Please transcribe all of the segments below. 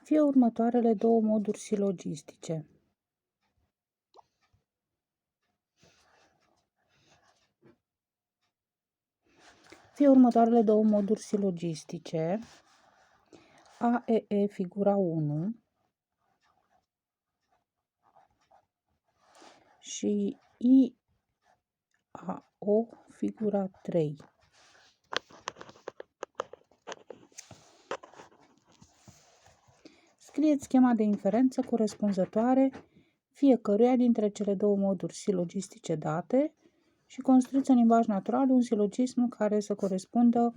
Fie următoarele două moduri silogistice. Fie următoarele două moduri silogistice. AEE figura 1 și IAO figura 3. Scrieți schema de inferență corespunzătoare fiecăruia dintre cele două moduri silogistice date și construiți în limbaj natural un silogism care să corespundă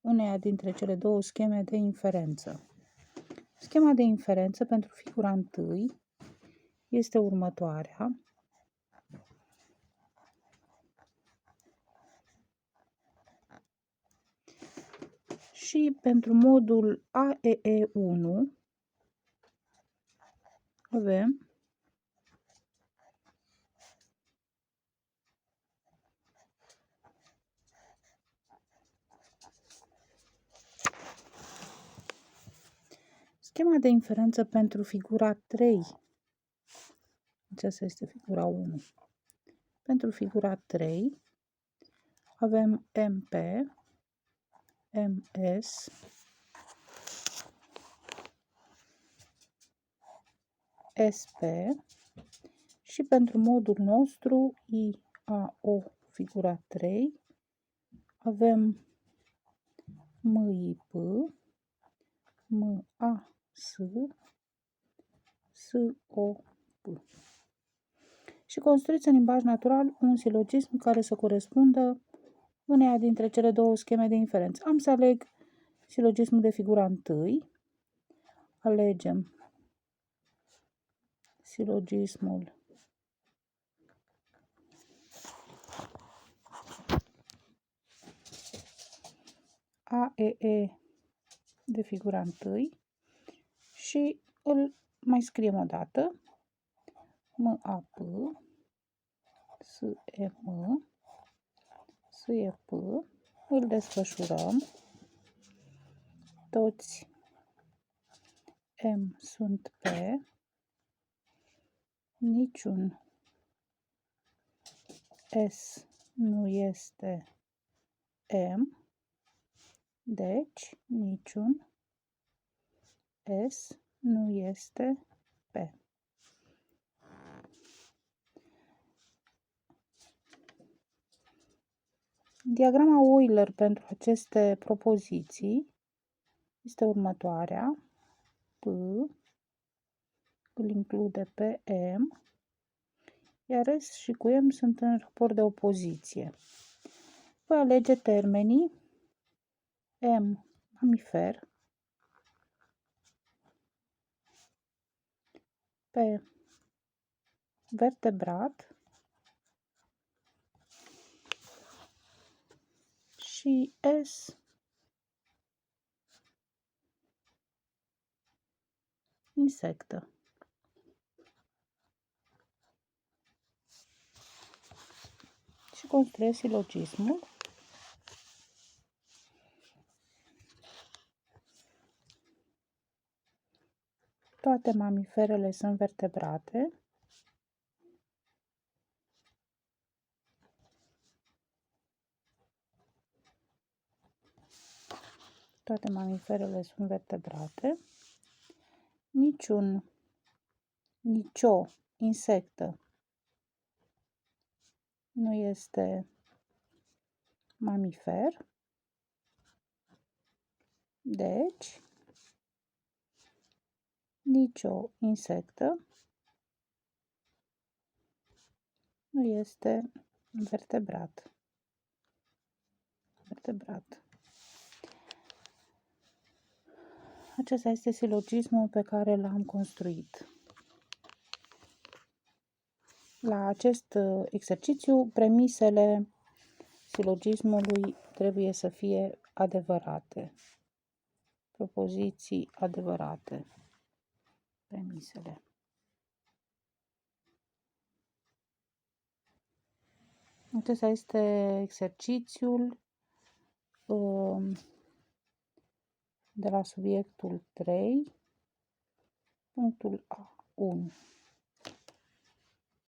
uneia dintre cele două scheme de inferență. Schema de inferență pentru figura 1 este următoarea. Și pentru modul AEE1 avem schema de inferență pentru figura 3. Aceasta este figura 1. Pentru figura 3 avem MP, MS, SP și pentru modul nostru IAO figura 3 avem MIP, MAS, SOP. Și construiți în limbaj natural un silogism care să corespundă uneia dintre cele două scheme de inferență. Am să aleg silogismul de figura 1. Alegem silogismul AEE de figura 1 și îl mai scriem o dată. MAP, SEM, SEP, îl desfășurăm. Toți M sunt pe, niciun S nu este M, deci niciun S nu este P. Diagrama Euler pentru aceste propoziții este următoarea. P îl include pe M, iar S și cu M sunt în raport de opoziție. Voi alege termenii M mamifer, P vertebrat și S insectă. Și construiesc silogismul. Toate mamiferele sunt vertebrate. Toate mamiferele sunt vertebrate. Nicio insectă nu este mamifer. Deci, nicio insectă nu este vertebrat. Acesta este silogismul pe care l-am construit. La acest exercițiu, premisele silogismului trebuie să fie adevărate. Propoziții adevărate. Premisele. Acesta este exercițiul de la subiectul 3. Punctul A. 1.